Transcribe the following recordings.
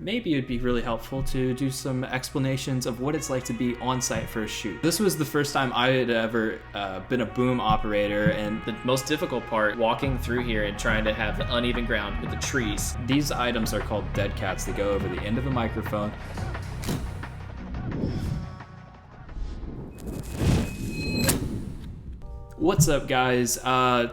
Maybe it'd be really helpful to do some explanations of what it's like to be on site for a shoot. This was the first time I had ever been a boom operator, and The most difficult part, walking through here and trying to have the uneven ground with the trees. these items are called dead cats. They go over the end of a microphone. What's up, guys?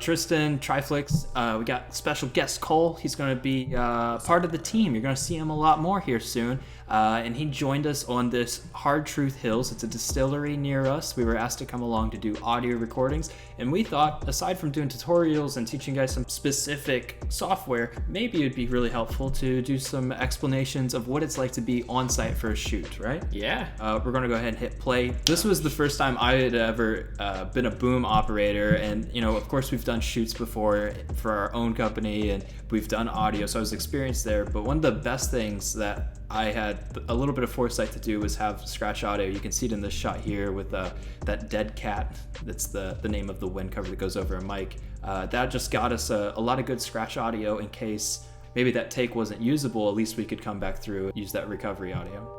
Tristan, TRIFLIX. We got special guest Cole. He's going to be part of the team. You're going to see him a lot more here soon. And he joined us on this Hard Truth Hills. It's a distillery near us. We were asked to come along to do audio recordings. And we thought, aside from doing tutorials and teaching guys some specific software, maybe it'd be really helpful to do some explanations of what it's like to be on site for a shoot, right? Yeah. We're going to go ahead and hit play. This was the first time I had ever been a boom operator, and of course we've done shoots before for our own company, and we've done audio, so I was experienced there. But one of the best things that I had a little bit of foresight to do was have scratch audio. You can see it in this shot here with that dead cat. That's the name of the wind cover that goes over a mic. That just got us a lot of good scratch audio in case maybe that take wasn't usable. At least we could come back through and use that recovery audio.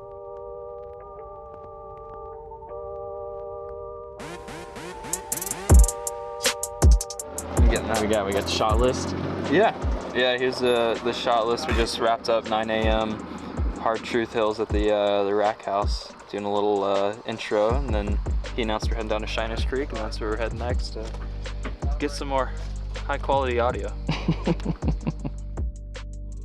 We got the shot list. Yeah, here's the shot list. We just wrapped up 9 a.m. Hard Truth Hills at the Rack House, doing a little intro, and then he announced we're heading down to Shiners Creek, and that's where we're heading next to get some more high quality audio.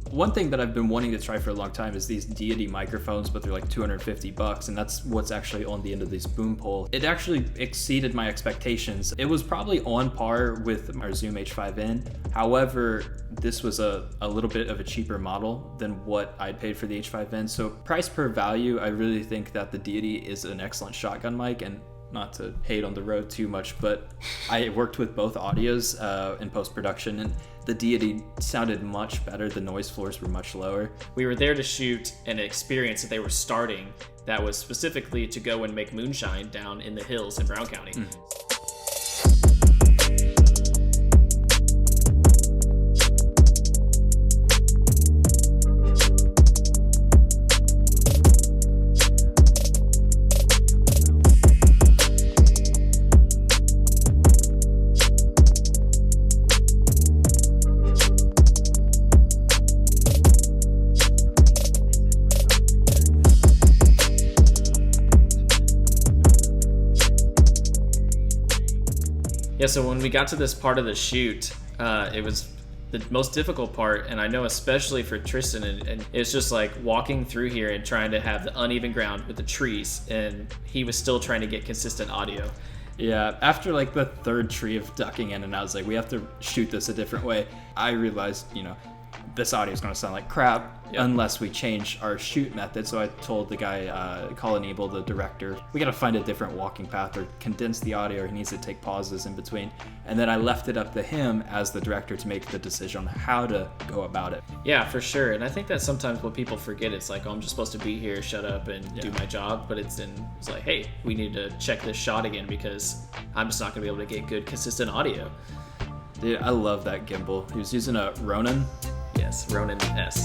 One thing that I've been wanting to try for a long time is these Deity microphones, but they're like $250, and that's what's actually on the end of this boom pole. It actually exceeded my expectations. It was probably on par with our Zoom H5N. However, this was a little bit of a cheaper model than what I'd paid for the H5N. So price per value, I really think that the Deity is an excellent shotgun mic, and not to hate on the road too much, but I worked with both audios in post-production, and the Deity sounded much better. The noise floors were much lower. We were there to shoot an experience that they were starting that was specifically to go and make moonshine down in the hills in Brown County. Yeah, so when we got to this part of the shoot, it was the most difficult part, and I know especially for Tristan, and it's just like walking through here and trying to have the uneven ground with the trees, and he was still trying to get consistent audio. Yeah, after like the third tree of ducking in, and I was like, we have to shoot this a different way, I realized, this audio is going to sound like crap unless we change our shoot method. So I told the guy, Cole and Ebel, the director, we got to find a different walking path or condense the audio. He needs to take pauses in between. And then I left it up to him as the director to make the decision on how to go about it. Yeah, for sure. And I think that's sometimes what people forget. It's like, oh, I'm just supposed to be here, shut up and do my job. But it's like, hey, we need to check this shot again because I'm just not going to be able to get good, consistent audio. Dude, I love that gimbal. He was using a Ronin. Yes, Ronin S.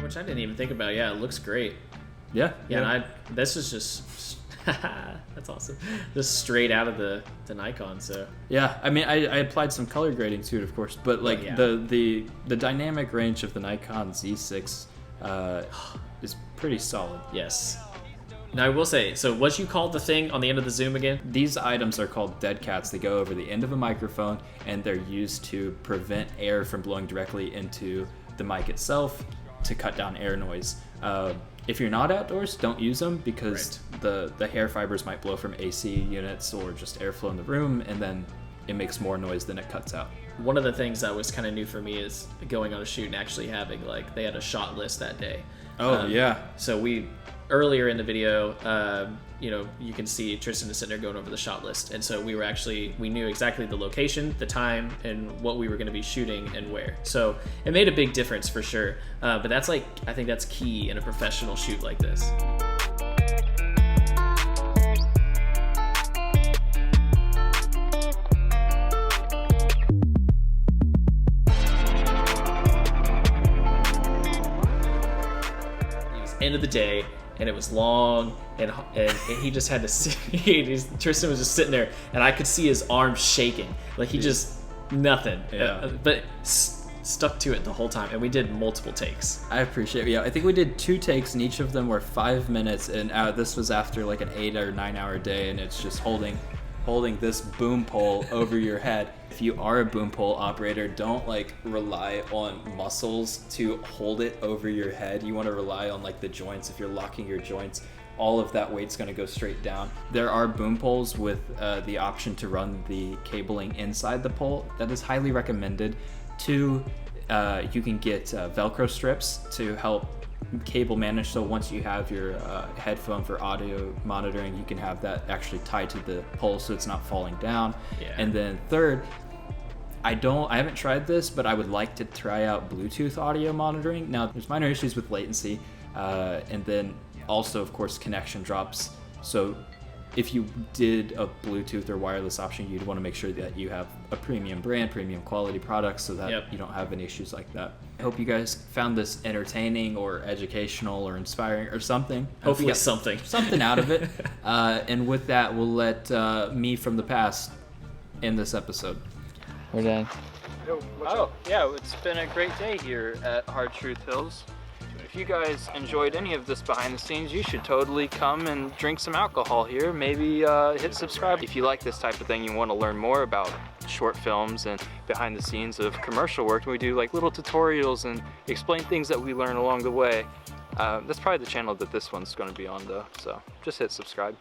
Which I didn't even think about. Yeah, it looks great. Yeah. And this is just that's awesome. Just straight out of the Nikon. So yeah, I mean, I applied some color grading to it, of course, but like the dynamic range of the Nikon Z6 is pretty solid. Yes. Now I will say, so what you called the thing on the end of the zoom again? These items are called dead cats. They go over the end of a microphone, and they're used to prevent air from blowing directly into the mic itself, to cut down air noise. If you're not outdoors, don't use them because the hair fibers might blow from AC units or just airflow in the room, and then it makes more noise than it cuts out. one of the things that was kind of new for me is going on a shoot and actually having like they had a shot list that day. Yeah. So we earlier in the video, you know, you can see Tristan is sitting there going over the shot list, and so we knew exactly the location, the time, and what we were going to be shooting and where. So it made a big difference for sure. But that's like, I think that's key in a professional shoot like this. End of the day, and it was long, and he just had to sit. Tristan was just sitting there, and I could see his arms shaking, like he just nothing. Yeah. But stuck to it the whole time, and we did multiple takes. I appreciate it. Yeah, I think we did 2 takes, and each of them were 5 minutes. And this was after like an 8 or 9 hour day, and it's just holding this boom pole over your head. If you are a boom pole operator, don't like rely on muscles to hold it over your head. You want to rely on like the joints. If you're locking your joints, all of that weight's going to go straight down. There are boom poles with the option to run the cabling inside the pole. That is highly recommended. 2, you can get Velcro strips to help cable manage, so once you have your headphone for audio monitoring, you can have that actually tied to the pole so it's not falling down. And then 3rd, I haven't tried this, but I would like to try out Bluetooth audio monitoring. Now there's minor issues with latency, and then also of course connection drops. So if you did a Bluetooth or wireless option, you'd want to make sure that you have a premium brand, premium quality products, so that you don't have any issues like that. I hope you guys found this entertaining or educational or inspiring or something. Hopefully something out of it. And with that, we'll let me from the past end this episode. We're done. Oh, yeah, it's been a great day here at Hard Truth Hills. If you guys enjoyed any of this behind the scenes, you should totally come and drink some alcohol here. Maybe hit subscribe. If you like this type of thing, you want to learn more about short films and behind the scenes of commercial work, we do like little tutorials and explain things that we learn along the way. That's probably the channel that this one's going to be on though, so just hit subscribe.